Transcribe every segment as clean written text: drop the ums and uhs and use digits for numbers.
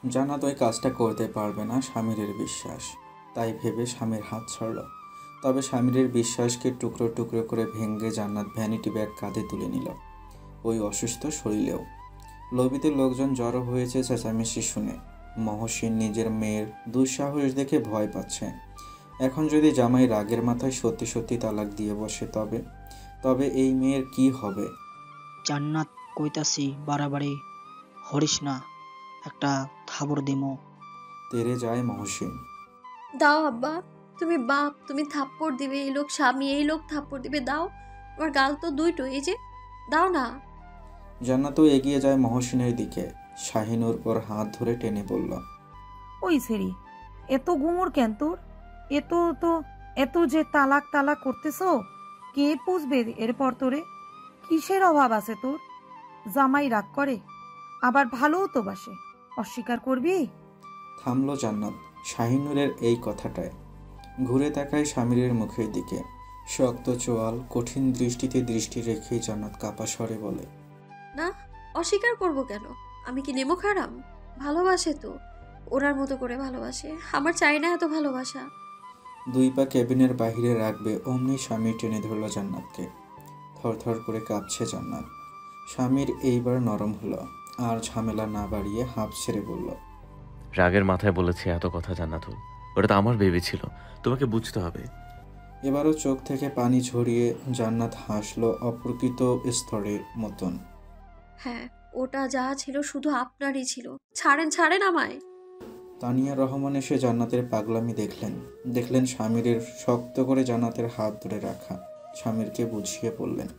জান্নাত ওই কাজটা করতে পারবে না, স্বামীরের বিশ্বাস। তাই ভেবে স্বামীর হাত ছাড়ল। তবে স্বামীরের বিশ্বাসকে টুকরো টুকরো করে ভেঙে জান্নাত ভ্যানিটি ব্যাগ কাঁধে তুলে নিল, ওই অসুস্থ শরীরেও। লবিতে লোকজন জড়ো হয়েছে চেঁচামেচি শুনে। মহসিন নিজের মেয়ের দুঃসাহস দেখে ভয় পাচ্ছে। এখন যদি জামাই রাগের মাথায় সত্যি সত্যি তালাক দিয়ে বসে, তবে তবে এই মেয়ের কি হবে? জান্নাত কইতাছি বাড়াবাড়ি হরিস না, একটা থাবড় দিমো। তেড়ে যায় মহসিন। দাও আব্বা, তুমি বাপ, তুমি থাপ্পড় দিবে, এই লোক স্বামী, এই লোক থাপ্পড় দিবে, দাও। আমার গাল তো দুইটো, এই যে দাও না। জান্নাতও এগিয়ে যায় মহসিনের দিকে। শাহিনুর ওর হাত ধরে টেনে বলল, ওই সেরি, এত গুমর কেন তোর? এত তো এত যে তালাক তালাক করতেছো, কে পুষবে এরপর তোরে? কিসের অভাব আছে তোর? জামাই রাগ করে, আবার ভালোও তো বাসে, অস্বীকার করবি? থামল জান্নাত শাহিনুরের এই কথাটায়। ঘুরে তাকায় স্বামীরের মুখের দিকে। শক্ত চোয়াল, কঠিন দৃষ্টিতে দৃষ্টি রেখেই জান্নাত কাপা স্বরে বলে, না, অস্বীকার করব কেন? আমি কি নেমো খারাম? ভালোবাসে তো, ওনার মতো করে ভালোবাসে। আমার চাই না এত ভালোবাসা। দুই পা কেবিনের বাহিরে রাখবে অমনি স্বামী টেনে ধরল জান্নাতকে। থরথর করে কাঁপছে জান্নাত। স্বামীর এইবার নরম হলো, আর ঝামেলা না বাড়িয়ে হাঁপ ছেড়ে বলল, রাগের মাথায় বলেছি এত কথা জান্নাতুল, ওটা তো আমার বেবি ছিল, তোমাকে বুঝতে হবে। এবারও চোখ থেকে পানি ঝরিয়ে জান্নাত হাসলো অপ্রকৃত স্তরের মতন। হ্যাঁ, ওটা যা ছিল শুধু আপনারই ছিল। ছাড়েন, ছাড়েন আমায়। তানিয়া রহমান এসে জান্নাতের পাগলামি দেখলেন স্বামীরের শক্ত করে জান্নাতের হাত ধরে রাখা। স্বামীরকে বুঝিয়ে বললেন,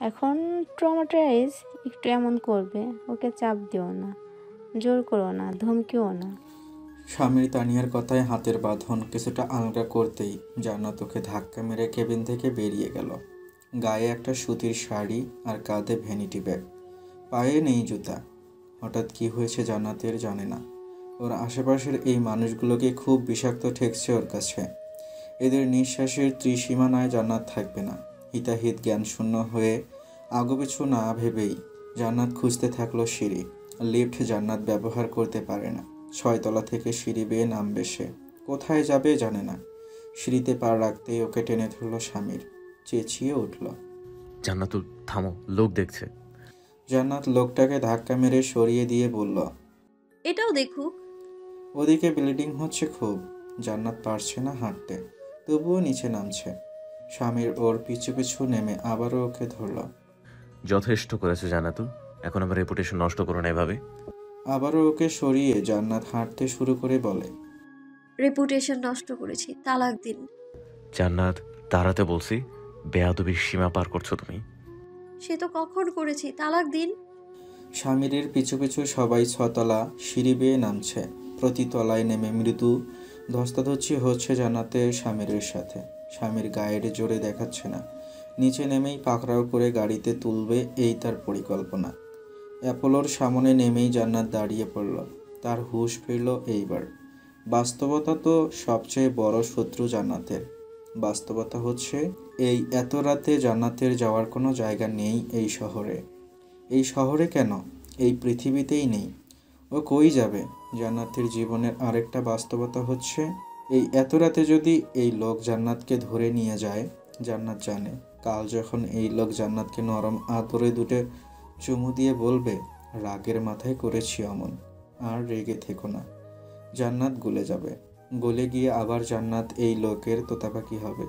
এখন ট্রমাটাইজ একটু এমন করবে, ওকে চাপ দিও না, জোর করো না, ধমকিও না। স্বামীর তানিয়ার কথায় হাতের বাঁধন কিছুটা আলগা করতেই জান্নাত ওকে ধাক্কা মেরে কেবিন থেকে বেরিয়ে গেল। গায়ে একটা সুতির শাড়ি আর কাঁধে ভ্যানিটি ব্যাগ, পায়ে নেই জুতা। হঠাৎ কি হয়েছে জান্নাতের জানে না। ওর আশেপাশের এই মানুষগুলোকে খুব বিষাক্ত ঠেকছে ওর কাছে। এদের নিঃশ্বাসের ত্রিসীমানায় জান্নাত থাকবে না। হিতাহিত জ্ঞান শূন্য হয়ে আগোপিছু না ভেবেই জান্নাত খুঁজতে থাকলো সিঁড়ি। লিফট জান্নাত ব্যবহার করতে পারে না। 6 তলা থেকে সিঁড়ি বেয়ে নামবে সে, কোথায় যাবে জানে না। সিঁড়িতে পা রাখতেই ওকে টেনে ধরলো স্বামীর, চেঁচিয়ে উঠল, জান্নাতুল থামো, লোক দেখছে। জান্নাত লোকটাকে ধাক্কা মেরে সরিয়ে দিয়ে বলল, এটাও দেখুক। ওদিকে ব্লিডিং হচ্ছে খুব। জান্নাত পারছে না হাঁটতে, তবুও নিচে নামছে। স্বামীর ওর পিছু পিছু নেমে আবারও ওকে ধরল। যথেষ্ট করেছে জান্নাতুল, এখন আমার রেপুটেশন নষ্ট করো না এভাবে। আবারও ওকে সরিয়ে জান্নাত হাঁটতে শুরু করে বলে, রেপুটেশন নষ্ট করেছি, তালাক দিন। জান্নাত দাঁড়াতে বলছি, বেয়াদবির সীমা পার করছো তুমি। সে তো কখন করেছি, তালাক দিন। স্বামীরের পিছু পিছু সবাই 6 তলা সিঁড়ি বেয়ে নামছে। প্রতি তলায় নেমে মৃদু ধস্তাধস্তি হচ্ছে জান্নাতে স্বামীরের সাথে। স্বামীর গায়ের জোরে দেখাচ্ছে না, নিচে নেমেই পাকড়াও করে গাড়িতে তুলবে এই তার পরিকল্পনা। অ্যাপোলোর সামনে নেমেই জান্নাত দাঁড়িয়ে পড়ল। তার হুঁশ ফিরল এইবার। বাস্তবতা তো সবচেয়ে বড় শত্রু জান্নাতের। বাস্তবতা হচ্ছে এই এত রাতে জান্নাতের যাওয়ার কোনো জায়গা নেই এই শহরে। এই শহরে কেন, এই পৃথিবীতেই নেই। ও কই যাবে? জান্নাতের জীবনের আরেকটা বাস্তবতা হচ্ছে এই এত রাতে যদি এই লোক জান্নাতকে ধরে নিয়ে যায়, জান্নাত জানে কাল যখন এই লোক জান্নাতকে নরম আদরে দুটো চুমু দিয়ে বলবে, রাগের মাথায় করেছি অমন, আর রেগে থেকো না, জান্নাত গলে যাবে। গলে গিয়ে আবার জান্নাত এই লোকের তোতাপাকি হবে।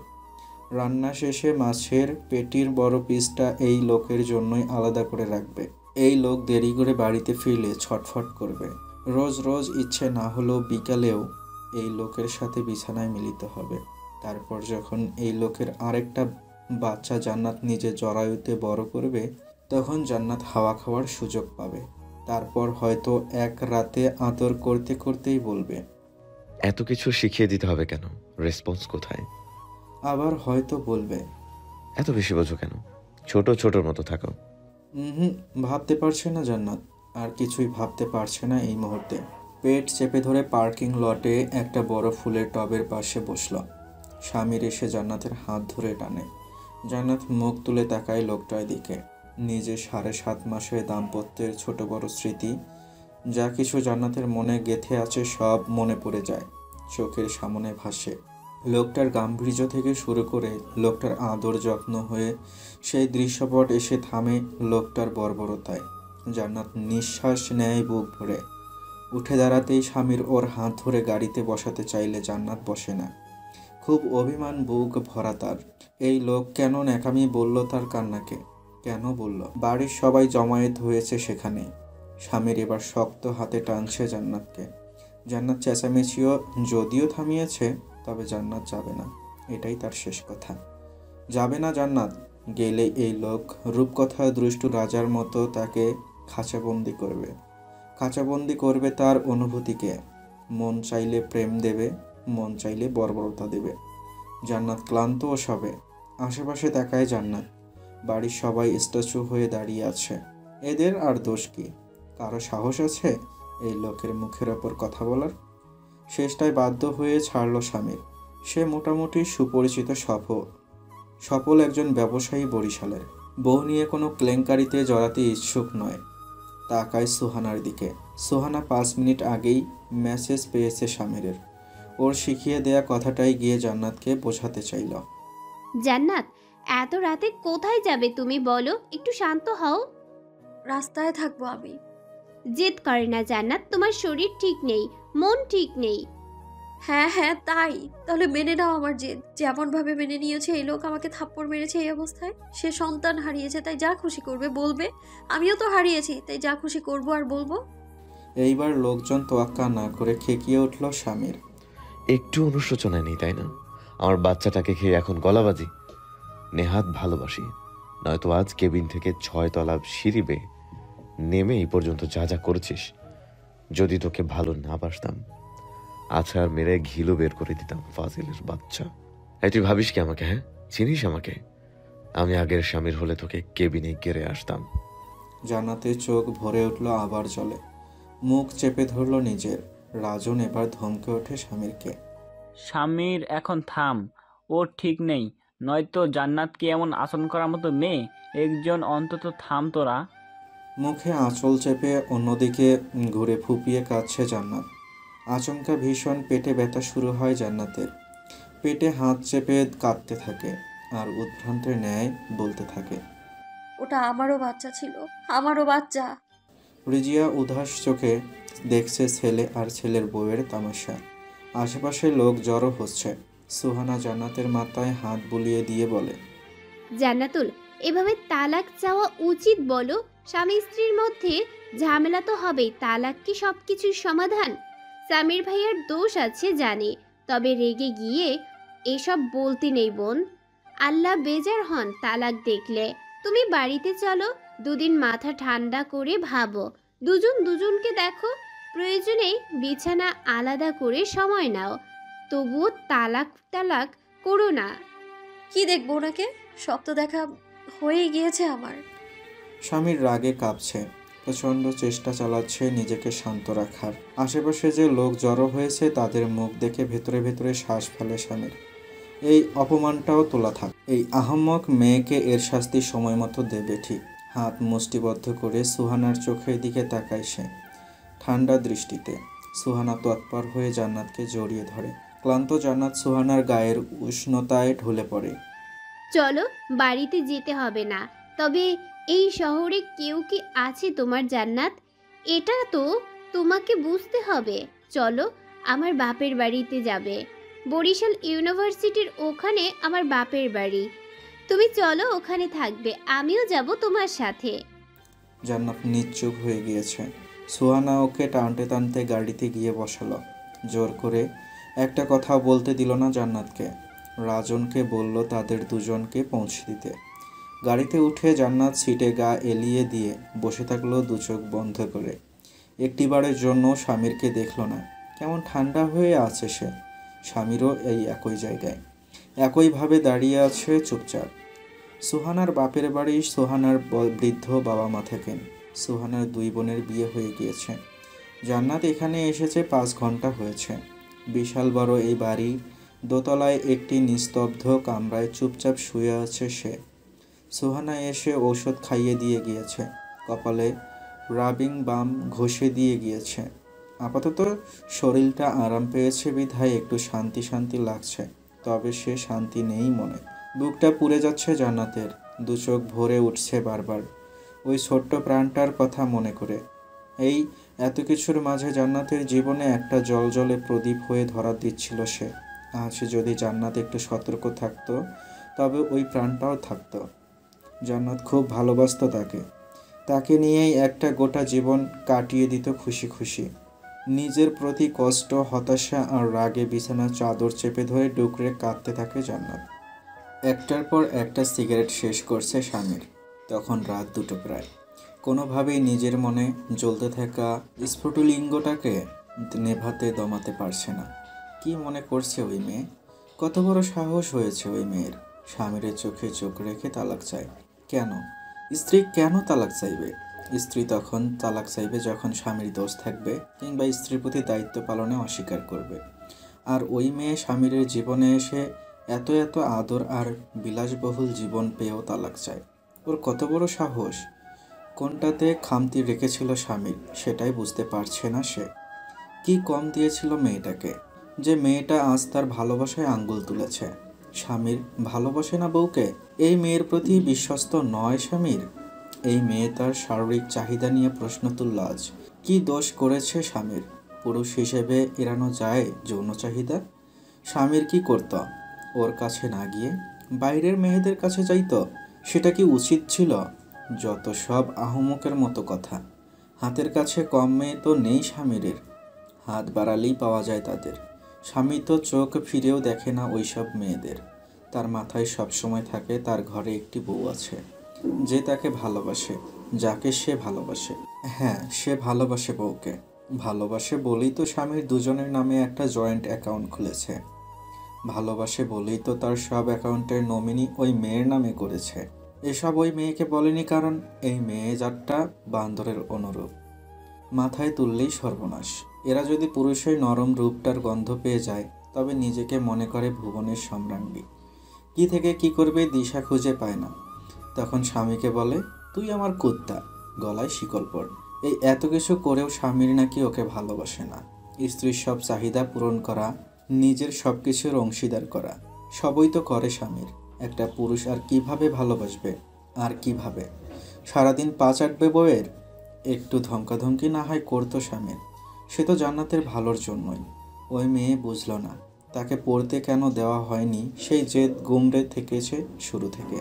রান্না শেষে মাছের পেটির বড় পিসটা এই লোকের জন্যই আলাদা করে রাখবে। এই লোক দেরি করে বাড়িতে ফিরলে ছটফট করবে। রোজ রোজ ইচ্ছে না হলেও বিকালেও এই লোকের সাথে বিছানায় মিলিত হবে। তারপর যখন এই লোকের আরেকটা বাচ্চা জান্নাত নিজে জরায়ুতে বড় করবে, তখন জান্নাত হাওয়া খাওয়ার সুযোগ পাবে। তারপর হয়তো এক রাতে আদর করতে করতেই বলবে, এত কিছু শিখিয়ে দিতে হবে কেন? রেসপন্স কোথায়? আবার হয়তো বলবে, এত বেশি বোঝো কেন? ছোট ছোটর মতো থাকো। ভাবতে পারছে না জান্নাত, আর কিছুই ভাবতে পারছে না এই মুহূর্তে। পেট চেপে ধরে পার্কিং লটে একটা বড় ফুলের টবের পাশে বসল। স্বামীর এসে জান্নাতের হাত ধরে টানে। জান্নাত মুখ তুলে তাকায় লোকটার দিকে। নিজে 7.5 মাসের দাম্পত্যের ছোট বড় স্মৃতি যা কিছু জান্নাতের মনে গেঁথে আছে সব মনে পড়ে যায়, চোখের সামনে ভাসে। লোকটার গাম্ভীর্য থেকে শুরু করে লোকটার আদর যত্ন হয়ে সেই দৃশ্যপট এসে থামে লোকটার বর্বরতায়। জান্নাত নিঃশ্বাস নেয় বুক ভরে। উঠে দাঁড়াতেই স্বামীর ওর হাত ধরে গাড়িতে বসাতে চাইলে জান্নাত বসে না। খুব অভিমান বুক ভরা তার। এই লোক কেন ন্যাকামি বলল তার কান্নাকে? কেন বলল? বাড়ির সবাই জমায়েত হয়েছে সেখানে। স্বামীর এবার শক্ত হাতে টানছে জান্নাতকে। জান্নাত চেঁচামেচিও যদিও থামিয়েছে, তবে জান্নাত যাবে না, এটাই তার শেষ কথা। যাবে না জান্নাত। গেলে এই লোক রূপকথা দুষ্টু রাজার মতো তাকে খাঁচাবন্দি করবে। খাঁচাবন্দি করবে তার অনুভূতিকে। মন চাইলে প্রেম দেবে, মন চাইলে বর্বরতা দেবে। জান্নাত ক্লান্ত ও সবে। আশেপাশে তাকায় জান্নাত। বাড়ির সবাই স্ট্যাচু হয়ে দাঁড়িয়ে আছে। এদের আর দোষ কি? কারো সাহস আছে এই লোকের মুখের ওপর কথা বলার? শেষটায় বাধ্য হয়ে ছাড়ল স্বামীর। সে মোটামুটি সুপরিচিত সফল একজন ব্যবসায়ী বরিশালের। বউ নিয়ে কোনো কেলেঙ্কারিতে জড়াতে ইচ্ছুক নয়। তাকায় সুহানার দিকে। সুহানা 5 মিনিট আগেই মেসেজ পেয়েছে স্বামীরের। ওর শিখিয়ে দেয়া কথাটাই গিয়ে জান্নাতকে বোঝাতে চাইল। জান্নাত, এত রাতে কোথায় যাবে তুমি বলো? একটু শান্ত হও। রাস্তায় থাকবো আমি। জেদ করে না জান্নাত, তোমার শরীর ঠিক নেই, মন ঠিক নেই। হ্যাঁ হ্যাঁ তাই, তাহলে মেনে নাও আমার জেদ। যেমন ভাবে মেনে নিয়েছে এই লোক আমাকে থাপ্পড় মেরেছে এই অবস্থায়। সে সন্তান হারিয়েছে তাই যা খুশি করবে বলবে। আমিও তো হারিয়েছি তাই যা খুশি করব আর বলবো। এইবার লোকজন তোয়াক্কা না করে খেকিয়ে উঠল স্বামীর। একটু অনুশোচনা নেই তাই না? আমার বাচ্চাটাকে খেয়ে এখন গলাবাজি। নেহাত ভালোবাসি, নয়তো আজ কেবিন থেকে 6 তলা সিঁড়ি বেয়ে নেমে এই পর্যন্ত যা যা করেছিস। যদি তোকে ভালো না বাসতাম, আছাড় মেরে ঘিলু বের করে দিতাম। ফাজিলের বাচ্চা। এই তুই ভাবিস কি আমাকে? হ্যাঁ, চিনিস আমাকে? আমি আগের স্বামীর হলে তোকে কেবিনে গেড়ে আসতাম। জান্নাতের চোখ ভরে উঠল আবার জলে। মুখ চেপে ধরল নিজের। রাজন এবার ধমকে ওঠে স্বামীরকে। স্বামীর এখন থাম, ওর ঠিক নেই। নয়তো জান্নাতকে এমন আচরণ করার মতো মেয়ে একজন, অন্তত থাম তোরা। মুখে আঁচল চেপে অন্যদিকে ঘুরে ফুপিয়ে কাঁদছে জান্নাত। আচমকা ভীষণ পেটে ব্যথা শুরু হয় জান্নাতের। পেটে হাত চেপে কাঁদতে থাকে আর উদ্ভ্রান্তের ন্যায় বলতে থাকে, ওটা আমারও বাচ্চা ছিল, আমারও বাচ্চা। রিজিয়া উদাস চোখে দেখছে ছেলে আর ছেলের বউয়ের তামাশা। আশেপাশে লোক জড়ো হচ্ছে। সুহানা জান্নাতের মাথায় হাত বুলিয়ে দিয়ে বলে, জান্নাতুল, এভাবে তালাক চাওয়া উচিত বলো? স্বামী স্ত্রীর মধ্যে ঝামেলা তো হবেই, তালাক কি সবকিছুর সমাধান? সামির ভাইয়ের দোষ আছে জানি, তবে রেগে গিয়ে এসব বলতে নেই বোন। আল্লাহ বেজার হন তালাক দেখলে। তুমি বাড়িতে চলো, 2 দিন মাথা ঠান্ডা করে ভাবো। দুজন দুজনকে দেখো, প্রয়োজনে বিছানা আলাদা করে সময় নাও। তবুও তালাক করো না। কি দেখবো ওনাকে? সব তো দেখা হয়ে গিয়েছে আমার। স্বামীর রাগে কাঁপছে। প্রচণ্ড চেষ্টা চালাচ্ছে নিজেকে শান্ত রাখার। আশেপাশে যে লোক জড়ো হয়েছে তাদের মুখ দেখে ভেতরে ভেতরে শ্বাস ফেলে স্বামীর। এই অপমানটাও তোলা থাক। এই আহম্মক মেয়েকে এর শাস্তি সময় মতো দেবে ঠিক। হাত মুষ্টিবদ্ধ করে সুহানার চোখের দিকে তাকায় সে ঠান্ডা দৃষ্টিতে। সুহানা তৎপর হয়ে জান্নাতকে জড়িয়ে ধরে। ক্লান্ত জান্নাত সুহানার গায়ের উষ্ণতায় ঢলে পড়ে। চলো, বাড়িতে যেতে হবে না। তবে এই শহরে কেউ কি আছে তোমার জান্নাত? এটা তো তোমাকে বুঝতে হবে। চলো, আমার বাপের বাড়িতে যাবে। বরিশাল ইউনিভার্সিটির ওখানে আমার বাপের বাড়ি। তুমি চলো, ওখানে থাকবে, আমিও যাব তোমার সাথে। জান্নাত নিশ্চুপ হয়ে গিয়েছে। সুহানা ওকে টানতে টানতে গাড়িতে গিয়ে বসালো। জোর করে একটা কথা বলতে দিল না জান্নাতকে। রাজনকে বলল তাদের দুজনকে পৌঁছে দিতে। গাড়িতে উঠে জান্নাত সিটে গা এলিয়ে দিয়ে বসে থাকলো 2 চোখ বন্ধ করে। একটিবারের জন্য স্বামীরকে দেখল না। কেমন ঠান্ডা হয়ে আছে সে। স্বামীরও এই একই জায়গায় একইভাবে দাঁড়িয়ে আছে চুপচাপ। সুহানার বাপের বাড়ি। সুহানার বৃদ্ধ বাবা মা থাকেন। সুহানার 2 বোনের বিয়ে হয়ে গিয়েছে। জান্নাত এখানে এসেছে 5 ঘন্টা হয়েছে। বিশাল বড় এই বাড়ি, দোতলায় একটি নিস্তব্ধ কামরায় চুপচাপ শুয়ে আছে সে। সুহানা এসে ঔষধ খাইয়ে দিয়ে গিয়েছে। কপালে রাবিং বাম ঘষে দিয়ে গিয়েছে। আপাতত শরীরটা আরাম পেয়েছে বিধায় একটু শান্তি শান্তি লাগছে, তবে সে শান্তি নেই মনে। বুকটা পুড়ে যাচ্ছে জান্নাতের, দু চোখ ভরে উঠছে বারবার ওই ছোট্ট প্রাণটার কথা মনে করে। এই এত কিছুর মাঝে জান্নাতের জীবনে একটা জলজলে প্রদীপ হয়ে ধরা দিচ্ছিল সে। আজ যদি জান্নাত একটু সতর্ক থাকতো তবে ওই প্রাণটাও থাকতো। জান্নাত খুব ভালোবাসতো তাকে, তাকে নিয়েই একটা গোটা জীবন কাটিয়ে দিত খুশি খুশি। নিজের প্রতি কষ্ট, হতাশা আর রাগে বিছানার চাদর চেপে ধরে ডুকরে কাঁদতে থাকে জান্নাত। একটার পর একটা সিগারেট শেষ করছে স্বামীর। তখন রাত 2টো প্রায়। কোনোভাবেই নিজের মনে জ্বলতে থাকা স্ফুটলিঙ্গটাকে নেভাতে দমাতে পারছে না। কি মনে করছে ওই মেয়ে? কত বড় সাহস হয়েছে ওই মেয়ের! স্বামীর চোখে চোখ রেখে তালাক চায় কেন? স্ত্রী কেন তালাক চাইবে? স্ত্রী তখন তালাক চাইবে যখন স্বামীর দোষ থাকবে কিংবা স্ত্রীর প্রতি দায়িত্ব পালনে অস্বীকার করবে। আর ওই মেয়ে স্বামীর জীবনে এসে এত এত আদর আর বিলাসবহুল জীবন পেয়েও তালাক চায়। ওর কত বড় সাহস! কোনটাতে খামতি রেখেছিল স্বামীর সেটাই বুঝতে পারছে না সে। কি কম দিয়েছিল মেয়েটাকে যে মেয়েটা আজ তার ভালোবাসায় আঙ্গুল তুলেছে? স্বামীর ভালোবাসে না বউকে? এই মেয়ের প্রতি বিশ্বস্ত নয় স্বামীর? এই মেয়ে তার শারীরিক চাহিদা নিয়ে প্রশ্ন তুলল আজ। কি দোষ করেছে স্বামীর? পুরুষ হিসেবে এড়ানো যায় যৌন চাহিদা? স্বামীর কি করত? ওর কাছে না গিয়ে বাইরের মেয়েদের কাছে যাইতো? সেটা কি উচিত ছিল? যত সব আহমকের মতো কথা। হাতের কাছে কম মেয়ে তো নেই স্বামীর, হাত বাড়ালেই পাওয়া যায় তাদের। স্বামী তো চোখ ফিরেও দেখে না ওইসব মেয়েদের। তার মাথায় সবসময় থাকে তার ঘরে একটি বউ আছে যে তাকে ভালোবাসে, যাকে সে ভালোবাসে। হ্যাঁ, সে ভালোবাসে বউকে। ভালোবাসে বলেই তো স্বামীর দুজনের নামে একটা জয়েন্ট অ্যাকাউন্ট খুলেছে। ভালোবাসে বলেই তো তার সব অ্যাকাউন্টের নমিনি ওই মেয়ের নামে করেছে। এসব ওই মেয়েকে বলেনি, কারণ এই মেয়ে জাতটা বান্দরের অনুরূপ। মাথায় তুললেই সর্বনাশ। এরা যদি পুরুষের নরম রূপটার গন্ধ পেয়ে যায় তবে নিজেকে মনে করে ভুবনের সম্রাজ্ঞী। কি থেকে কি করবে দিশা খুঁজে পায় না। তখন স্বামীকে বলে, তুই আমার কুত্তা, গলায় শিকল পড়। এই এত কিছু করেও স্বামীর নাকি ওকে ভালোবাসে না। স্ত্রীর সব চাহিদা পূরণ করা, নিজের সব কিছুর অংশীদার করা, সবই তো করে স্বামীর। একটা পুরুষ আর কিভাবে ভালোবাসবে? আর কিভাবে? সারাদিন পা চাটবে বউয়ের? একটু ধমকাধমকি না হয় করতো স্বামীর, সে তো জান্নাতের ভালোর জন্যই। ওই মেয়ে বুঝল না তাকে পড়তে কেন দেওয়া হয়নি, সেই জেদ গুমড়ে থেকেছে শুরু থেকে।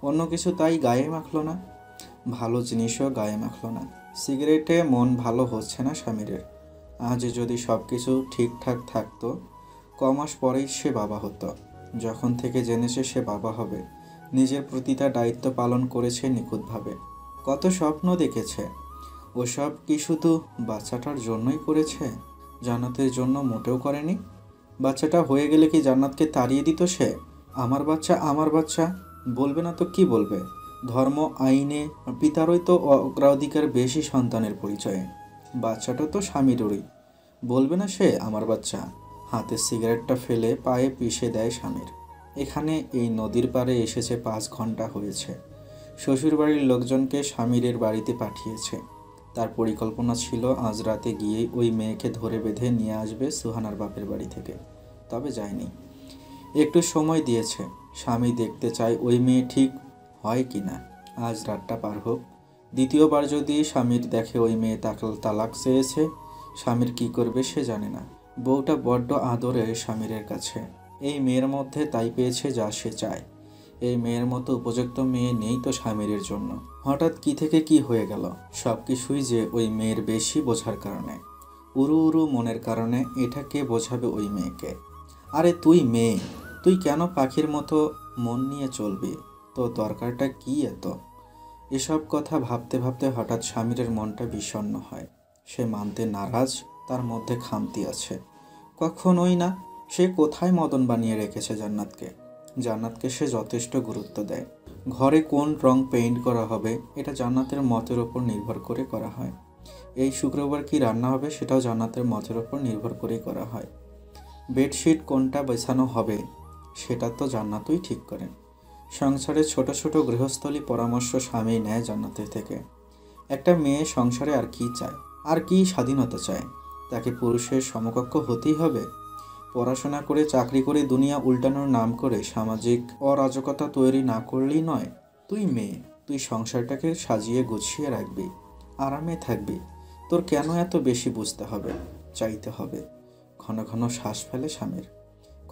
অন্য কিছু তাই গায়ে মাখলো না, ভালো জিনিসও গায়ে মাখলো না। সিগারেটে মন ভালো হচ্ছে না স্বামীর। আজ যদি সব কিছু ঠিকঠাক থাকতো, কমাস পরেই সে বাবা হতো। যখন থেকে জেনেছে সে বাবা হবে, নিজের প্রতিটা দায়িত্ব পালন করেছে নিখুঁতভাবে। কত স্বপ্ন দেখেছে। ওসব কি শুধু বাচ্চাটার জন্যই করেছে? জান্নাতের জন্য মোটেও করেনি। বাচ্চাটা হয়ে গেলে কি জান্নাতকে তাড়িয়ে দিত সে? আমার বাচ্চা, আমার বাচ্চা বলবে না তো কি বলবে? ধর্ম আইনে পিতারই তো অগ্রাধিকার বেশি সন্তানের পরিচয়ে। বাচ্চাটা তো স্বামীরই, বলবে না সে আমার বাচ্চা? হাতে সিগারেটটা ফেলে পায়ে পিষে দেয় স্বামীর। এখানে এই নদীর পাড়ে এসেছে 5 ঘন্টা হয়েছে। শ্বশুরবাড়ির লোকজনকে স্বামীরের বাড়িতে পাঠিয়েছে। তার পরিকল্পনা ছিল আজ রাতে গিয়ে ওই মেয়েকে ধরে বেঁধে নিয়ে আসবে সুহানার বাপের বাড়ি থেকে, তবে যায়নি। একটু সময় দিয়েছে। স্বামী দেখতে চায় ওই মেয়ে ঠিক হয় কি না। আজ রাতটা পার হোক। দ্বিতীয়বার যদি স্বামীর দেখে ওই মেয়ে তালাক চেয়েছে, স্বামীর কি করবে সে জানে না। বউটা বড্ড আদরের স্বামীরের কাছে। এই মেয়ের মধ্যে তাই পেয়েছে যা সে চায়। এই মেয়ের মতো উপযুক্ত মেয়ে নেই তো স্বামীরের জন্য। হঠাৎ কি থেকে কি হয়ে গেল? সব কিছুই যে ওই মেয়ের বেশি বোঝার কারণে, উরু উরু মনের কারণে। এটা কে বোঝাবে ওই মেয়েকে? আরে তুই মেয়ে, তুই কেন পাখির মতো মন নিয়ে চলবি? তো দরকারটা কি এত? এসব কথা ভাবতে ভাবতে হঠাৎ স্বামীরের মনটা বিষণ্ণ হয়। সে মানতে নারাজ তার মধ্যে খামতি আছে। কখনোই না। সে কোথায় মদন বানিয়ে রেখেছে জান্নাতকে? জান্নাতকে সে যথেষ্ট গুরুত্ব দেয়। ঘরে কোন রং পেইন্ট করা হবে এটা জান্নাতের মতের ওপর নির্ভর করে করা হয়। এই শুক্রবার কি রান্না হবে সেটাও জান্নাতের মতের ওপর নির্ভর করেই করা হয়। বেডশিট কোনটা বেছানো হবে সেটা তো জান্নাতই ঠিক করেন। সংসারে ছোট ছোট গৃহস্থলী পরামর্শ স্বামী নেয় জান্নাতের থেকে। একটা মেয়ে সংসারে আর কি চায়, আর কি স্বাধীনতা চায়? তাকে পুরুষের সমকক্ষ হতেই হবে? পড়াশোনা করে চাকরি করে দুনিয়া উল্টানোর নাম করে সামাজিক অরাজকতা তৈরি না করলেই নয়। তুই মেয়ে, তুই সংসারটাকে সাজিয়ে গুছিয়ে রাখবি, আরামে থাকবি। তোর কেন এত বেশি বুঝতে হবে, চাইতে হবে? ঘন ঘন শ্বাস ফেলে স্বামীর।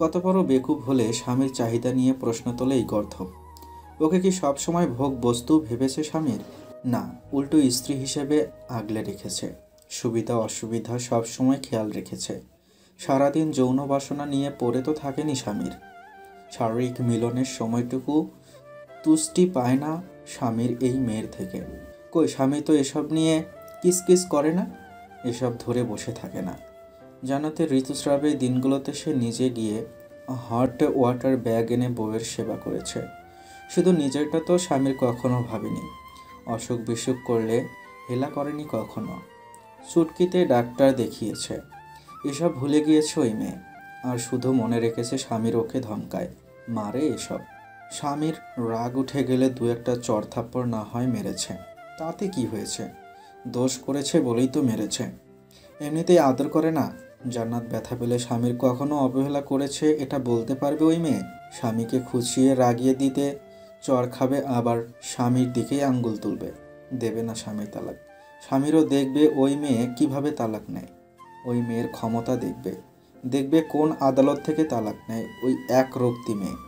কত বড় বেকুব হলে স্বামীর চাহিদা নিয়ে প্রশ্ন তোলে এই গর্ধব। ওকে কি সবসময় ভোগ বস্তু ভেবেছে স্বামীর? না, উল্টো স্ত্রী হিসেবে আগলে রেখেছে, সুবিধা অসুবিধা সব সময় খেয়াল রেখেছে। সারাদিন যৌন বাসনা নিয়ে পড়ে তো থাকেনি স্বামীর। শারীরিক মিলনের সময়টুকু তুষ্টি পায় না স্বামীর এই মেয়ের থেকে। কই, স্বামী তো এসব নিয়ে কিসকিস করে না, এসব ধরে বসে থাকে না। জান্নাতের ঋতুস্রাবের দিনগুলোতে সে নিজে গিয়ে হট ওয়াটার ব্যাগ এনে বউয়ের সেবা করেছে। শুধু নিজেরটা তো স্বামীর কখনো ভাবেনি। অসুখ বিসুখ করলে হেলা করেনি কখনো। চুটকিতে ডাক্তার দেখিয়েছে। এসব ভুলে গিয়েছে ওই মেয়ে, আর শুধু মনে রেখেছে স্বামীর ওকে ধমকায়, মারে এসব। স্বামীর রাগ উঠে গেলে দু একটা চড় থাপ্পড় না হয় মেরেছে, তাতে কি হয়েছে? দোষ করেছে বলেই তো মেরেছে। এমনিতেই আদর করে না। জান্নাত ব্যথা পেলে স্বামীর কখনো অবহেলা করেছে এটা বলতে পারবে ওই মেয়ে? স্বামীকে খুঁচিয়ে রাগিয়ে দিতে চড় খাবে, আবার স্বামীর দিকেই আঙ্গুল তুলবে। দেবে না স্বামী তালাক। স্বামীরও দেখবে ওই মেয়ে কিভাবে তালাক নেয়। ওই মেয়ের ক্ষমতা দেখবে, দেখবে কোন আদালত থেকে তালাক নেয় ওই এক রক্তি মেয়ে।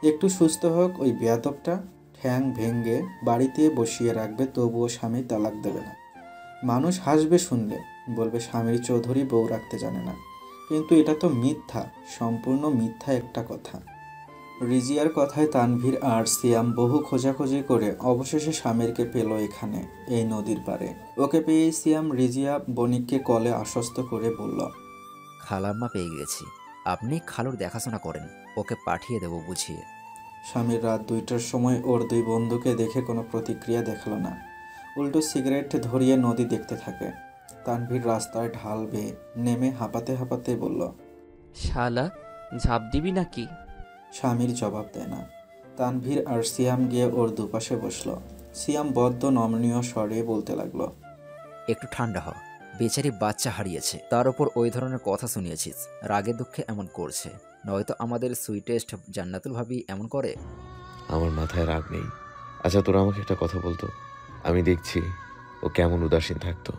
একটু সুস্থ হোক ওই বেয়াদবটা, ঠ্যাং ভেঙ্গে বাড়িতে বসিয়ে রাখবে, তবুও স্বামী তালাক দেবে না। মানুষ হাসবে শুনলে, বলবে স্বামীর চৌধুরী বউ রাখতে জানে না। কিন্তু এটা তো মিথ্যা, সম্পূর্ণ মিথ্যা একটা কথা। রিজিয়ার কথায় তানভীর আর সিয়াম বহু খোঁজাখুঁজি করে অবশেষে স্বামীরকে পেল এখানে, এই নদীর পাড়ে। ওকে পেয়ে সিয়াম রিজিয়া বণিককে কলে আশ্বস্ত করে বলল, খালাম্মা পেয়ে গেছি, আপনি খালুর দেখাশোনা করেন, ওকে পাঠিয়ে দেবো বুঝিয়ে। স্বামীর রাত 2টার সময় ওর দুই বন্ধুকে দেখে কোনো প্রতিক্রিয়া দেখালো না, উল্টো সিগারেট ধরিয়ে নদী দেখতে থাকে। তানভীর রাস্তায় ঢাল বেয়ে নেমে হাঁপাতে হাঁপাতে বলল, শালা ঝাঁপ দিবি নাকি? স্বামীর জবাব দেয় না। তানভীর আর সিয়াম গিয়ে ওর দুপাশে বসলো। সিয়াম বদ্ধ নমনীয় স্বরে বলতে লাগলো, একটু ঠান্ডা হ, বেচারি বাচ্চা হারিয়েছে, তার ওপর ওই ধরনের কথা শুনিয়েছিস, রাগে দুঃখে এমন করছে, নয়তো আমাদের সুইটেস্ট জান্নাতুল ভাবি এমন করে? আমার মাথায় রাগ নেই। আচ্ছা, তোরা আমাকে একটা কথা বলতো, আমি দেখছি ও কেমন উদাসীন থাকতো।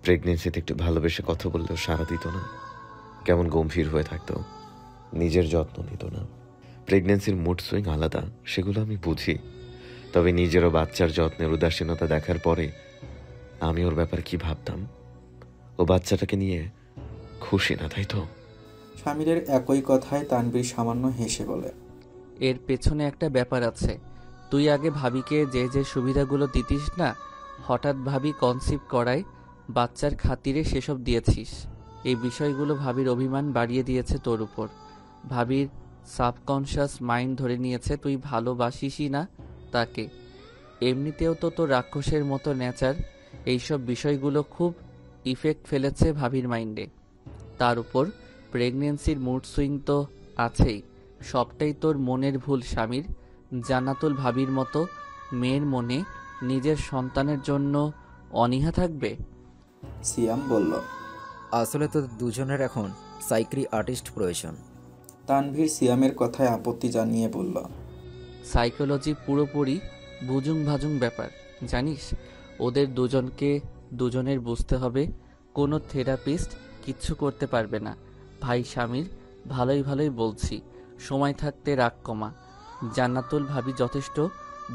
প্রেগনেন্সিতে একটু ভালোবেসে কথা বললেও সাড়া দিত না, কেমন গম্ভীর হয়ে থাকতো, নিজের যত্ন নিত না। প্রেগনেন্সির মুড সুইং আলাদা, সেগুলো আমি বুঝি। তবে নিজেরও বাচ্চার যত্নের উদাসীনতা দেখার পরে আমি ওর ব্যাপারে কি ভাবতাম? ও বাচ্চাটাকে নিয়ে খুশি না, তাই তো? স্বামীরের একই কথায় তানভীর সামান্য হেসে বলে, এর পেছনে একটা ব্যাপার আছে। তুই আগে ভাবিকে যে যে সুবিধাগুলো দিতিস না, হঠাৎ ভাবি কনসিভ করায় বাচ্চার খাতিরে সেসব দিয়েছিস। এই বিষয়গুলো ভাবির অভিমান বাড়িয়ে দিয়েছে তোর উপর। ভাবির সাবকনশাস মাইন্ড ধরে নিয়েছে তুই ভালোবাসিসই না তাকে। এমনিতেও তো তোর রাক্ষসের মতো নেচার, এইসব বিষয়গুলো খুব ইফেক্ট ফেলেছে ভাবির মাইন্ডে। তার উপর প্রেগনেন্সির মুড সুইং তো আছেই। সবটাই তোর মনের ভুল স্বামীর। জান্নাতুল ভাবির মতো মেয়ের মনে নিজের সন্তানের জন্য অনীহা থাকবে? সিয়াম বলল, আসলে তো দুজনের এখন সাইক্রি আর্টিস্ট প্রয়োজন। তানভীর সিয়ামের কথায় আপত্তি জানিয়ে বলল, সাইকোলজি পুরোপুরি বুজুং ভাজুং ব্যাপার জানিস। ওদের দুজনকে দুজনের বুঝতে হবে, কোনো থেরাপিস্ট কিচ্ছু করতে পারবে না। ভাই স্বামীর ভালোই ভালোই বলছি, সময় থাকতে রাগ কমা। জান্নাতুল ভাবি যথেষ্ট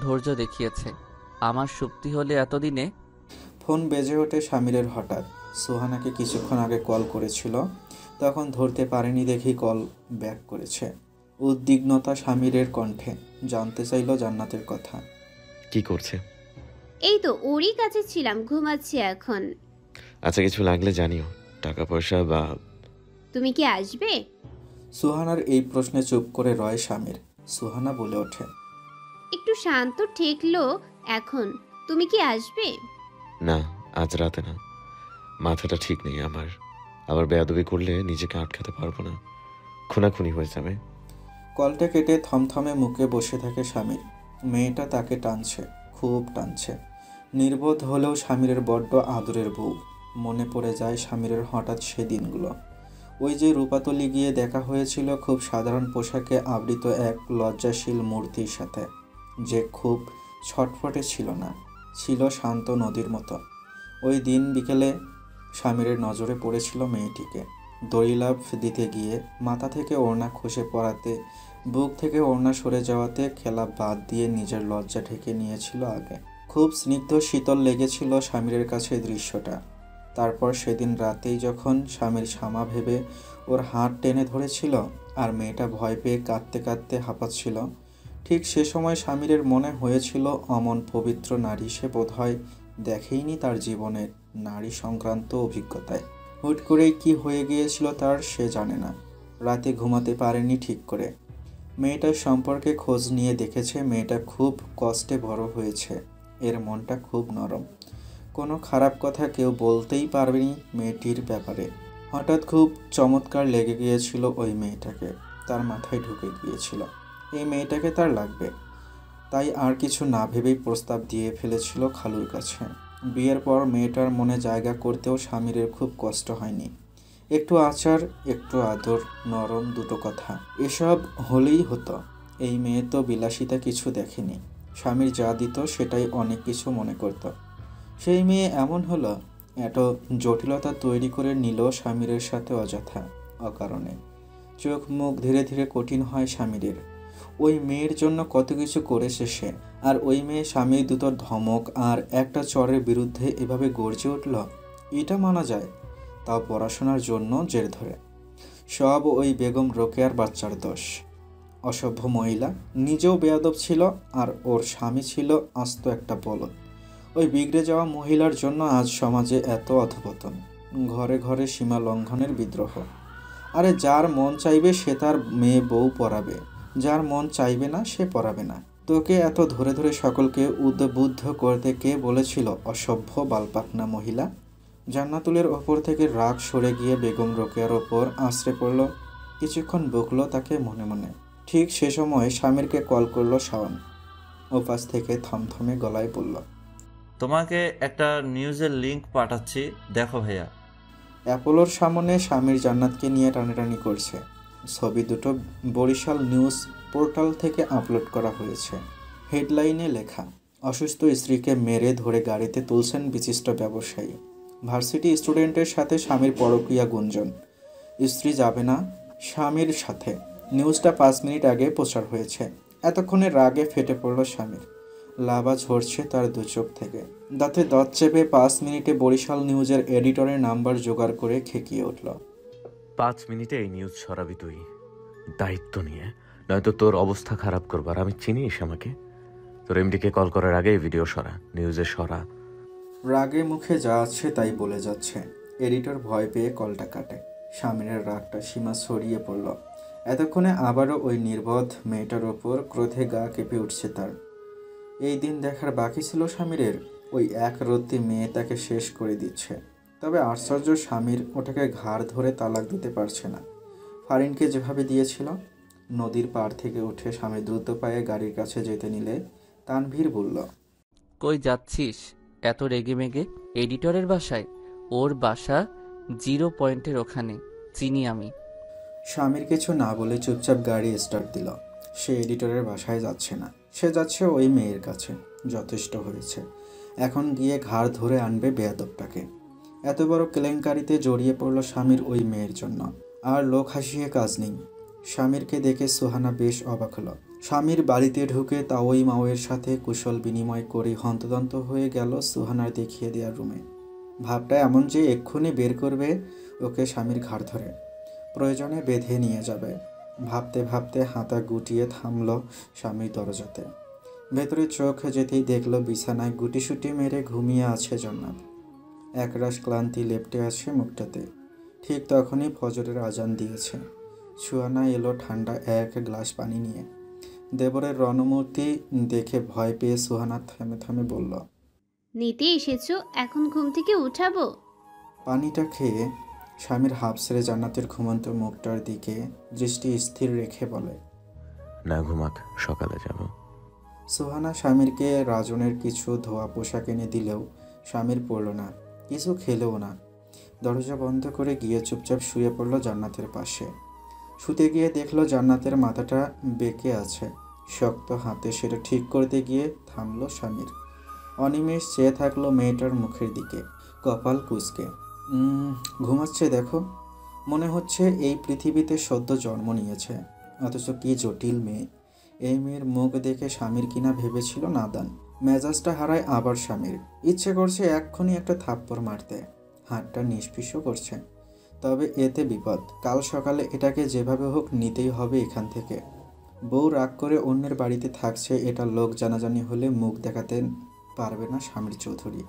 ধৈর্য দেখিয়েছে, আমার শক্তি হলে এতদিনে। ফোন বেজে ওঠে স্বামীরের হঠাৎ। সুহানাকে কিছুক্ষণ আগে কল করেছিল, তখন ধরতে পারেনি দেখেই কল ব্যাক করেছে। উদ্বিগ্নতা স্বামীরের কণ্ঠে, জানতে চাইল জান্নাতের কথা। কি করছে? এই তো ওরই কাছে ছিলাম, ঘুমাচ্ছি এখন। আচ্ছা, কিছু লাগলে জানিও, টাকা পয়সা বা। তুমি কি আসবে? সুহানার এই প্রশ্নে চুপ করে রয় স্বামীর। সুহানা বলে ওঠে, একটু শান্ত ঠেকলো এখন, তুমি কি আসবে? না, আজ রাতে না, মাথাটা ঠিক নেই আমার। আবার বেয়াদবি করলে নিজেকে আটকাতে পারবো না, খুনাখুনি হয়ে যাবে। কলটা কেটে থমথমে মুখে বসে থাকে স্বামীর। মেয়েটা তাকে টানছে, খুব টানছে। নির্বোধ হলেও স্বামীরের বড্ড আদরের বউ। মনে পড়ে যায় স্বামীরের হঠাৎ সে দিনগুলো। ওই যে রূপাতলি গিয়ে দেখা হয়েছিল খুব সাধারণ পোশাকে আবৃত এক লজ্জাশীল মূর্তির সাথে, যে খুব ছটফটে ছিল না, ছিল শান্ত নদীর মতো। ওই দিন বিকেলে স্বামীরের নজরে পড়েছিল মেয়েটিকে। দড়িলাফ দিতে গিয়ে মাথা থেকে ওড়না খসে পড়াতে, বুক থেকে ওড়না সরে যাওয়াতে খেলা বাদ দিয়ে নিজের লজ্জা ঢেকে নিয়েছিল আগে। খুব স্নিগ্ধ শীতল লেগেছিল স্বামীরের কাছে দৃশ্যটা। তারপর সেদিন রাতেই যখন স্বামীর শামা ভেবে ওর হাত টেনে ধরেছিল আর মেয়েটা ভয় পেয়ে কাঁদতে কাঁদতে হাঁপাচ্ছিল, ঠিক সে সময় স্বামীরের মনে হয়েছিল অমন পবিত্র নারী সে বোধহয় দেখেইনি তার জীবনের নারী সংক্রান্ত অভিজ্ঞতায়। হুট করেই কি হয়ে গিয়েছিল তার সে জানে না। রাতে ঘুমাতে পারেনি ঠিক করে। মেয়েটার সম্পর্কে খোঁজ নিয়ে দেখেছে মেয়েটা খুব কষ্টে বড় হয়েছে, এর মনটা খুব নরম, কোনো খারাপ কথা কেউ বলতেই পারবেনি মেয়েটির ব্যাপারে। হঠাৎ খুব চমৎকার লেগে গিয়েছিল ওই মেয়েটাকে, তার মাথায় ঢুকে গিয়েছিল এই মেয়েটাকে তার লাগবে। তাই আর কিছু না ভেবেই প্রস্তাব দিয়ে ফেলেছিল খালুর কাছে। বিয়ের পর মেয়েটার মনে জায়গা করতেও স্বামীরের খুব কষ্ট হয়নি। একটু আচার, একটু আদর, নরম দুটো কথা, এসব হলেই হতো। এই মেয়ে তো বিলাসিতা কিছু দেখেনি, স্বামীর যা দিত সেটাই অনেক কিছু মনে করত। সেই মেয়ে এমন হলো, এত জটিলতা তৈরি করে নিল স্বামীরের সাথে অযথা, অকারণে। চোখ মুখ ধীরে ধীরে কঠিন হয় স্বামীরের। ওই মেয়ের জন্য কত কিছু করেছে সে, আর ওই মেয়ে স্বামীর দুটো ধমক আর একটা চরের বিরুদ্ধে এভাবে গর্জে উঠল, এটা মানা যায়, তাও পড়াশোনার জন্য জের ধরে। সব ওই বেগম রোকেয়ার বাচ্চার দোষ। অসভ্য মহিলা, নিজেও বেয়াদব ছিল আর ওর স্বামী ছিল আস্ত একটা বলদ। ওই বিগড়ে যাওয়া মহিলার জন্য আজ সমাজে এত অধপতন, ঘরে ঘরে সীমা লঙ্ঘনের বিদ্রোহ। আরে যার মন চাইবে সে তার মেয়ে বউ পড়াবে, যার মন চাইবে না সে পড়াবে না। তোকে এত ধরে ধরে সকলকে উদ্বুদ্ধ করতে কে বলেছিল অসভ্য বালপাকনা মহিলা? জান্নাতুলের ওপর থেকে রাগ সরে গিয়ে বেগম রোকেয়ার ওপর আশ্রে পড়ল। কিছুক্ষণ বকলো তাকে মনে মনে। ঠিক সে সময় স্বামীরকে কল করলো শাওন। ওপাশ থেকে থমথমে গলায় বলল, তোমাকে একটা নিউজের লিংক পাঠাচ্ছি, দেখো ভাইয়া। অ্যাপোলোর সামনে স্বামীর জান্নাতকে নিয়ে টানাটানি করছে। ছবি দুটো বরিশাল নিউজ পোর্টাল থেকে আপলোড করা হয়েছে। হেডলাইনে লেখা, অসুস্থ স্ত্রীকে মেরে ধরে গাড়িতে তুলছেন বিশিষ্ট ব্যবসায়ী। ভার্সিটি স্টুডেন্টের সাথে স্বামীর পরকীয়া গুঞ্জন, স্ত্রী যাবে না স্বামীর সাথে। নিউজটা 5 মিনিট আগে প্রচার হয়েছে। এতক্ষণে রাগে ফেটে পড়ল স্বামীর। লাভা ঝরছে তার দু চোখ থেকে। দাঁতে দাঁত চেপে 5 মিনিটে বরিশাল নিউজের এডিটরের নাম্বার জোগাড় করে খেকিয়ে উঠল। 5 মিনিটে এই নিউজ ছড়াবি তুই, দায়িত্ব নিয়ে, নয়তো তোর অবস্থা খারাপ করবার। আমি চিনিস আমাকে? তোর এমডিকে কল করার আগে ভিডিও সরা, নিউজে সরা। রাগে মুখে যা আছে তাই বলে যাচ্ছে। এডিটর ভয় পেয়ে কলটা কাটে। স্বামীর রাগটা সীমা ছড়িয়ে পড়ল। এতক্ষণে আবারও ওই নির্বোধ মেয়েটার ওপর ক্রোধে গা কেঁপে উঠছে তার। এই দিন দেখার বাকি ছিল স্বামীরের, ওই এক রত্তি মেয়ে তাকে শেষ করে দিচ্ছে। তবে আশ্চর্য, স্বামীর ওটাকে ঘাড় ধরে তালাক দিতে পারছে না। ফারিনকে যেভাবে দিয়েছিল। নদীর পাড় থেকে উঠে স্বামী দ্রুত পায়ে গাড়ির কাছে যেতে নিলে তানভীর বলল, কই যাচ্ছিস এত রেগে মেগে? এডিটরের বাসায়? ওর বাসা 0 পয়েন্টের ওখানে, চিনি আমি। স্বামীর কিছু না বলে চুপচাপ গাড়ি স্টার্ট দিল। সে এডিটরের বাসায় যাচ্ছে না, সে যাচ্ছে ওই মেয়ের কাছে। যথেষ্ট হয়েছে, এখন গিয়ে ঘাড় ধরে আনবে বেয়াদবটাকে। এত বড় কেলেঙ্কারিতে জড়িয়ে পড়ল স্বামীর ওই মেয়ের জন্য। আর লোক হাসিয়ে কাজ নেই। স্বামীরকে দেখে সুহানা বেশ অবাক হলো। স্বামীর বাড়িতে ঢুকে তাওই মাওয়ের সাথে কুশল বিনিময় করে হন্তদন্ত হয়ে গেল সুহানার দেখিয়ে দেওয়ার রুমে। ভাবটা এমন যে এক্ষুনি বের করবে ওকে স্বামীর ঘাড় ধরে, প্রয়োজনে বেঁধে নিয়ে যাবে। ভাবতে ভাবতে হাতা গুটিয়ে থামল স্বামীর দরজাতে। ভেতরে চোখ যেতেই দেখল বিছানায় গুটিসুটি মেরে ঘুমিয়ে আছে জান্নাত। একরাশ ক্লান্তি লেপ্টে আছে মুখটাতে। ঠিক তখনই ফজরের আজান দিয়েছে। সুহানা এলো ঠান্ডা এক গ্লাস পানি নিয়ে। দেবরের রণমূর্তি দেখে ভয় পেয়ে সুহানা থেমে থেমে বলল, নিতে এসেছো, এখন ঘুম থেকে উঠাবো? পানিটা খেয়ে স্বামীর হাফ ছেড়ে জান্নাতের ঘুমন্ত মুখটার দিকে দৃষ্টি স্থির রেখে বলে, না ঘুমাক, সকালে যাব। সুহানা স্বামীরকে রাজনের কিছু ধোয়া পোশাক এনে দিলেও স্বামীর পড়ল না, কিছু খেলেও না। দরজা বন্ধ করে গিয়ে চুপচাপ শুয়ে পড়ল জান্নাতের পাশে। শুতে গিয়ে দেখলো জান্নাতের মাথাটা বেঁকে আছে। শক্ত হাতে সেটা ঠিক করতে গিয়ে থামলো স্বামীর। অনিমেষ চেয়ে থাকলো মেয়েটার মুখের দিকে, কপাল কুঁচকে। ঘুমাচ্ছে দেখো, মনে হচ্ছে এই পৃথিবীতে সদ্য জন্ম নিয়েছে। অথচ কি জটিল মেয়ে। এই মেয়ের মুখ দেখে স্বামীর কিনা ভেবেছিল নাদান। মেজাজটা হারায় আবার স্বামীর। ইচ্ছে করছে এক্ষুনি একটা থাপ্পড় মারতে, হাতটা নিষ্পিসও করছে। তবে এতে বিপদ, কাল সকালে এটাকে যেভাবে হোক নিতেই হবে এখান থেকে। বউ রাগ করে অন্যের বাড়িতে থাকছে, এটা লোক জানাজানি হলে মুখ দেখাতে পারবে না স্বামীর চৌধুরী।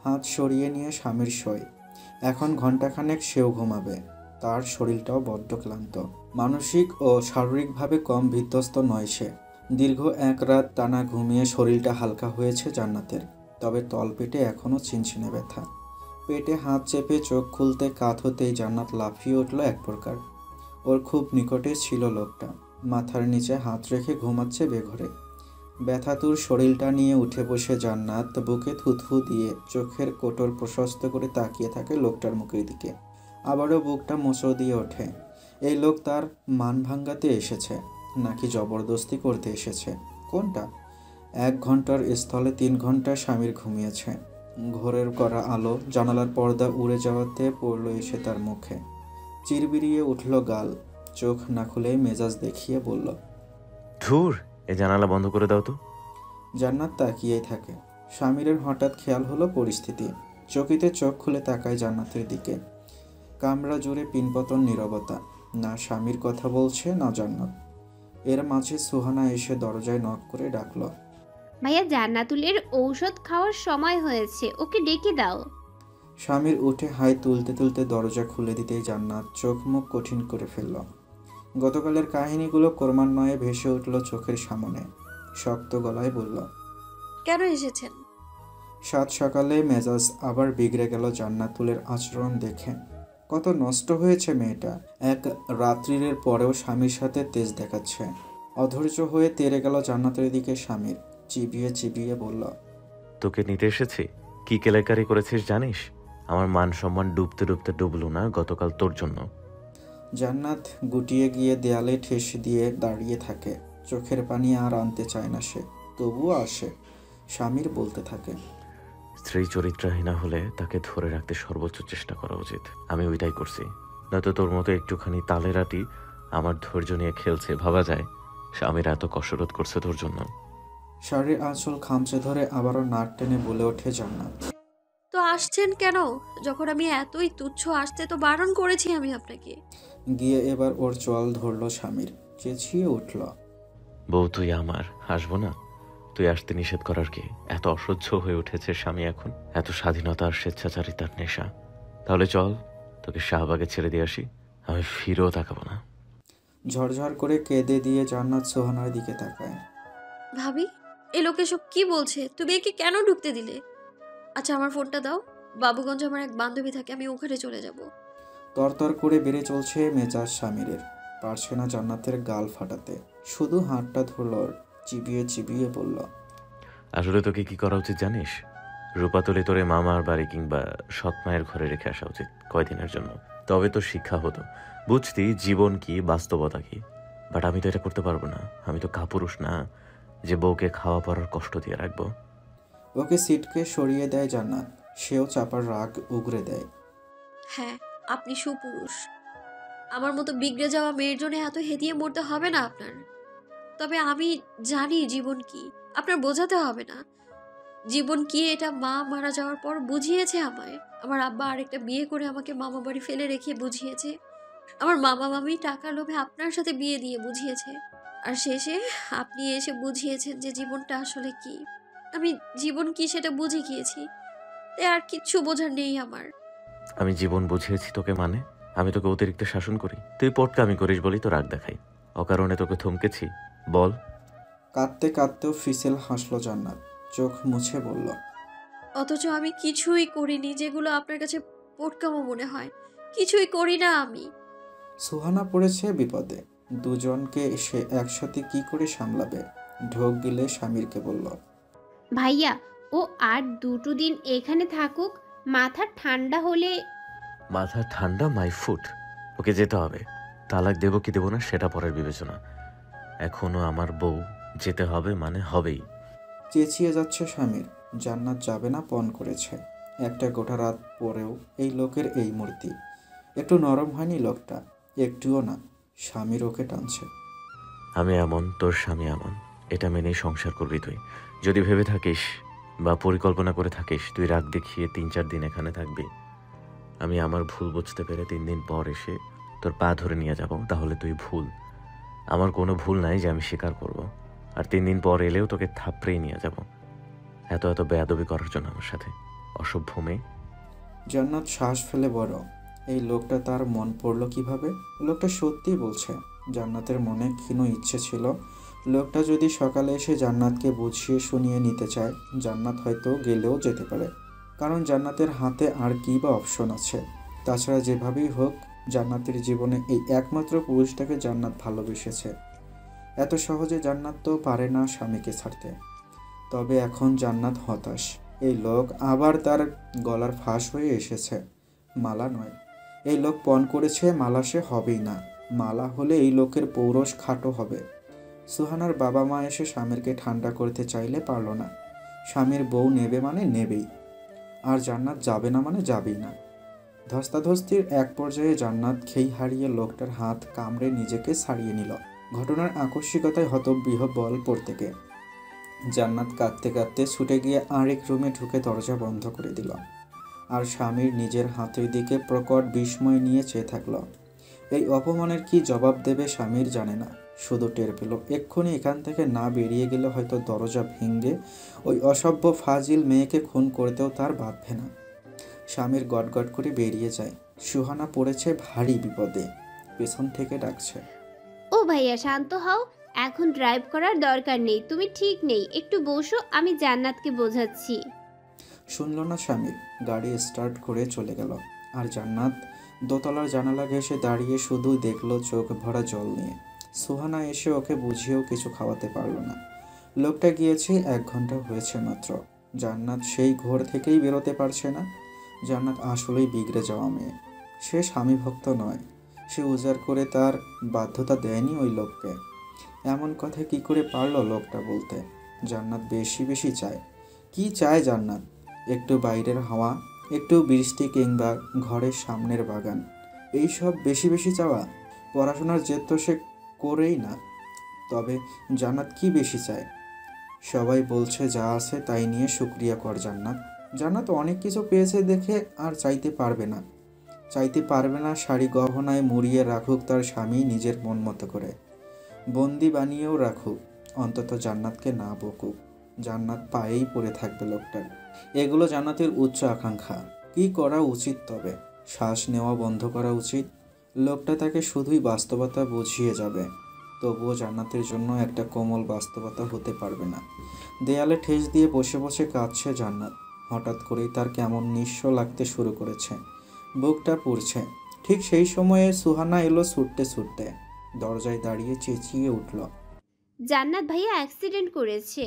হাত সরিয়ে নিয়ে স্বামীর শোয়। এখন ঘন্টাখানেক সেও ঘুমাবে। তার শরীরটাও বড্ড ক্লান্ত, মানসিক ও শারীরিকভাবে কম বিধ্বস্ত নয় সে। দীর্ঘ এক রাত টানা ঘুমিয়ে শরীরটা হালকা হয়েছে জান্নাতের, তবে তলপেটে এখনও চিনচিনে ব্যথা। পেটে হাত চেপে চোখ খুলতে কাত হতেই জান্নাত লাফিয়ে উঠল এক প্রকার। ওর খুব নিকটে ছিল লোকটা, মাথার নিচে হাত রেখে ঘুমাচ্ছে বেঘরে। ব্যথাতুর শরীরটা নিয়ে উঠে বসে জান্নাত বুকে থুথু দিয়ে চোখের কোটর প্রশস্ত করে তাকিয়ে থাকে লোকটার মুখের দিকে। আবারও বুকটা মোচড় দিয়ে ওঠে। এই লোক তার মান ভাঙ্গাতে এসেছে নাকি জবরদস্তি করতে এসেছে, কোনটা? 1 ঘন্টার স্থলে 3 ঘন্টা স্বামীর ঘুমিয়েছে। ঘোরের করা আলো জানালার পর্দা উড়ে যাওয়াতে পড়ল এসে তার মুখে। চিরবিরিয়ে উঠল গাল। চোখ না খুলেই মেজাজ দেখিয়ে বলল, ধুর, এই জানালা বন্ধ করে দাও তো। জান্নাত তাকিয়েই থাকে। স্বামীরের হঠাৎ খেয়াল হলো পরিস্থিতি। চকিতে চোখ খুলে তাকায় জান্নাতের দিকে। কামরা জুড়ে পিনপতন নীরবতা, না স্বামীর কথা বলছে না জান্নাত। এর মাঝে সুহানা এসে দরজায় নক করে ডাকল, ভাইয়া জান্নাতুলের ঔষধ খাওয়ার সময় হয়েছে, ওকে ডেকে দাও। স্বামীর উঠে হাই তুলতে তুলতে দরজা খুলে দিতেই জান্নাত চোখ মুখ কঠিন করে ফেলল। গতকালের কাহিনীগুলো ক্রমান্বয়ে ভেসে উঠল চোখের সামনে। শক্ত গলায় বলল, কেন এসেছেন? সাত সকালে মেজাজ আবার বিগড়ে গেল জান্নাতুলের আচরণ দেখে। কত নষ্ট হয়েছে মেয়েটা। এক রাত্রির পরেও স্বামীর সাথে তেজ দেখাচ্ছে। অধৈর্য হয়ে তেড়ে গেল জান্নাতের দিকে স্বামীর। চিবিয়ে চিবিয়ে বলল, তোকে নিতে এসেছি। কি কেলেঙ্কারি করেছিস জানিস? আমার মান সম্মান ডুবতে ডুবতে ডুবলো না গতকাল তোর জন্য। জান্নাত গুটিয়ে গিয়ে দেয়ালে ঠেস দিয়ে দাঁড়িয়ে থাকে। চোখের পানি আর আনতে চায় না সে, তবুও আসে। স্বামীর বলতে থাকে, স্ত্রী চরিত্রহীনা হলে তাকে ধরে রাখতে সর্বোচ্চ চেষ্টা করা উচিত। আমি ওইটাই করছি। নয়তো তোর মতো একটুখানি তালেরাটি আমার ধৈর্য নিয়ে খেলছে, ভাবা যায় স্বামীরা এত কসরত করছে তোর জন্য। শাড়ির আঁচল খামচে ধরে আবারও নাক টেনে বলে ওঠে জান্নাত, তো আসছেন কেন? যখন আমি এতই তুচ্ছ, আসতে তো বারণ করেছি আমি আপনাকে। গিয়ে এবার ওর চোয়াল ধরল স্বামীর। চেঁচিয়ে উঠল, বউ তুই আমার, আসবো না? তুই আসতে নিষেধ করার কি? এত অসহ্য হয়ে উঠেছে স্বামী এখন, এত স্বাধীনতা আর স্বেচ্ছাচারিতার নেশা। তাহলে চল, তোকে শাহবাগে ছেড়ে দিয়ে আসি। আমি ফিরেও তাকাবো না। ঝরঝর করে কেঁদে দিয়ে জান্নাত সোহানার দিকে তাকায়। ভাবি, এই লোক এসব কি বলছে? তুমি একে কেন ঢুকতে দিলে? আচ্ছা আমার ফোনটা দাও, বাবুগঞ্জে আমার এক বান্ধবী থাকে, আমি ওখানে চলে যাব। তরতর করে বেড়ে চলছে মেজাজ স্বামীরের। পারছে না জান্নাতের গাল ফাটাতে, শুধু হাতটা ধরল ওর। চিবিয়ে চিবিয়ে বলল, আসলে তোকে কি করা উচিত জানিস? রূপাতলি তোরে মামার বাড়ি কিংবা সৎ মায়ের ঘরে রেখে আসা উচিত কয়দিনের জন্য। তবে তো শিক্ষা হতো, বুঝতি জীবন কি, বাস্তবতা কি। বাট আমি তো এটা করতে পারবো না। আমি তো কাপুরুষ না যে বউকে খাওয়া পড়ার কষ্ট দিয়ে রাখবো। ওকে সিটকে সরিয়ে দেয় জান্নাত। সেও চাপার রাগ উগরে দেয়। হ্যাঁ, আপনি সুপুরুষ। আমার মতো বিগড়ে যাওয়া মেয়ের জন্য এত হেদিয়ে মরতে হবে না আপনার। তবে আমি জানি জীবন কি, আপনার বোঝাতে হবে না। জীবন কি এটা মা মারা যাওয়ার পর বুঝিয়েছে আমায়। আমার আব্বা আরেকটা বিয়ে করে আমাকে মামা বাড়ি ফেলে রেখে বুঝিয়েছে। আমার মামা মামি টাকার লোভে আপনার সাথে বিয়ে দিয়ে বুঝিয়েছে। আর শেষে আপনি এসে বুঝিয়েছেন যে জীবনটা আসলে কি। আমি জীবন কি সেটা বুঝে গিয়েছি, তাই আর কিচ্ছু বোঝার নেই আমার। আমি জীবন বুঝিয়েছি তোকে মানে? আমি তোকে অতিরিক্ত শাসন করি, তুই পটকামি করিস বলি তো রাগ দেখাই। অকারণে তোকে থমকেছি বল? কাঁদতে কাঁদতেও ফিসেল হাসল জান্নাত। চোখ মুছে বলল, অথচ আমি কিছুই করিনি যেগুলো আপনার কাছে পটকামো মনে হয়। কিছুই করি না আমি। সুহানা পড়েছে বিপদে। দুজনকে সে একসাথে কি করে সামলাবে? ঢোক গিলে স্বামীরকে বলল, ভাইয়া ও আর 2 দিন এখানে থাকুক, মাথা ঠান্ডা হলে। মাথা ঠান্ডা মাই ফুট। ওকে যেতে হবে। তালাক দেবো কি দেবো না সেটা পরের বিবেচনা। এখনো আমার বউ, যেতে হবে মানে হবেই। চেঁচিয়ে যাচ্ছে স্বামীর। জান্নাত যাবে না পণ করেছে। একটা গোটা রাত পরেও এই লোকের এই মূর্তি। একটু নরম হয়নি লোকটা, একটুও না। স্বামীর ওকে টানছে। আমি এমন, তোর স্বামী এমন, এটা মেনেই সংসার করবি তুই। যদি ভেবে থাকিস বা পরিকল্পনা করে থাকিস তুই রাগ দেখিয়ে 3-4 দিন এখানে থাকবি, আমি আমার ভুল বুঝতে পেরে 3 দিন পর এসে তোর পা ধরে নিয়ে যাব, তাহলে তুই ভুল। আমার কোনো ভুল নাই যে আমি স্বীকার করব। আর 3 দিন পর এলেও তোকে থাপড়েই নিয়ে যাব, এত এত বেয়াদবি করার জন্য আমার সাথে, অসভ্য মেয়ে। জান্নাত শ্বাস ফেলে বড়, এই লোকটা তার মন পড়ল কিভাবে? লোকটা সত্যি বলছে। জান্নাতের মনে ক্ষীণ ইচ্ছে ছিল লোকটা যদি সকালে এসে জান্নাতকে বুঝিয়ে শুনিয়ে নিতে চায়, জান্নাত হয়তো গেলেও যেতে পারে। কারণ জান্নাতের হাতে আর কী বা অপশন আছে? তাছাড়া যেভাবেই হোক জান্নাতের জীবনে এই একমাত্র পুরুষটাকে জান্নাত ভালোবেসেছে। এত সহজে জান্নাত তো পারে না স্বামীকে ছাড়তে। তবে এখন জান্নাত হতাশ। এই লোক আবার তার গলার ফাঁস হয়ে এসেছে। মালা নয়, এই লোক পণ করেছে, মালা সে হবেই না। মালা হলে এই লোকের পৌরষ খাটো হবে। সুহানার বাবা মা এসে স্বামীরকে ঠান্ডা করতে চাইলে পারল না। স্বামীর বউ নেবে মানে নেবেই, আর জান্নাত যাবে না মানে যাবেই না। ধস্তাধস্তির এক পর্যায়ে জান্নাত খেই হারিয়ে লোকটার হাত কামড়ে নিজেকে ছাড়িয়ে নিল। ঘটনার আকস্মিকতায় হতবিহ্বল প্রত্যেকে। জান্নাত কাঁদতে কাঁদতে ছুটে গিয়ে আরেক রুমে ঢুকে দরজা বন্ধ করে দিল। আর স্বামীর নিজের হাতের দিকে প্রকট বিস্ময় নিয়ে চেয়ে থাকল। এই অপমানের কি জবাব দেবে স্বামীর জানে না, শুধু টের পেল এক্ষুনি এখান থেকে না বেরিয়ে গেলে হয়তো দরজা ভেঙে ওই অসভ্য ফাজিল মেয়েকে খুন করতেও তার বাধবে না। স্বামীর গটগট করে বেরিয়ে যায়। সুহানা পড়েছে ভারী বিপদে, পেছন থেকে ডাকছে, ও ভাইয়া শান্ত হও, এখন ড্রাইভ করার দরকার নেই, তুমি ঠিক নেই, একটু বসো, আমি জান্নাতকে বোঝাচ্ছি। শুনল না স্বামীর, গাড়ি স্টার্ট করে চলে গেল। আর জান্নাত দোতলার জানালা ঘেঁষে দাঁড়িয়ে শুধুই দেখলো চোখ ভরা জল নিয়ে। সুহানা এসে ওকে বুঝিয়েও কিছু খাওয়াতে পারল না। লোকটা গিয়েছে 1 ঘন্টা হয়েছে মাত্র। জান্নাত সেই ঘোর থেকেই বেরোতে পারছে না। জান্নাত আসলেই বিগড়ে যাওয়া মেয়ে। সে স্বামী ভক্ত নয়, সে উজাড় করে তার বাধ্যতা দেয়নি ওই লোককে। এমন কথা কি করে পারল লোকটা বলতে? জান্নাত বেশি বেশি চায়। কি চায় জান্নাত? একটু বাইরের হাওয়া, একটু বৃষ্টি কিংবা ঘরের সামনের বাগান, এইসব বেশি বেশি চাওয়া? পড়াশোনার জেদ তো সে করেই না। তবে জান্নাত কি বেশি চায়? সবাই বলছে যা আছে তাই নিয়ে শুকরিয়া কর জান্নাত। জান্নাত অনেক কিছু পেয়েছে দেখে আর চাইতে পারবে না। চাইতে পারবে না শাড়ি গহনায় মুড়িয়ে রাখুক তার স্বামী নিজের মন মতো করে, বন্দি বানিয়েও রাখুক, অন্তত জান্নাতকে না বকুক। জান্নাত পায়েই পড়ে থাকবে লোকটার। এগুলো জান্নাতের উচ্চ আকাঙ্ক্ষা। কি করা উচিত? তবে শ্বাস নেওয়া বন্ধ করা উচিত। লোকটা তাকে শুধুই বাস্তবতা বুঝিয়ে যাবে, তবুও জান্নাতের জন্য একটা কোমল বাস্তবতা হতে পারবে না। দেয়ালে ঠেস দিয়ে বসে বসে কাঁদছে জান্নাত। হঠাৎ করেই তার কেমন নিঃস্ব লাগতে শুরু করেছে, বুকটা পুড়ছে। ঠিক সেই সময়ে সুহানা এলো ছুটতে ছুটতে, দরজায় দাঁড়িয়ে চেঁচিয়ে উঠল, জান্নাত ভাইয়া অ্যাক্সিডেন্ট করেছে।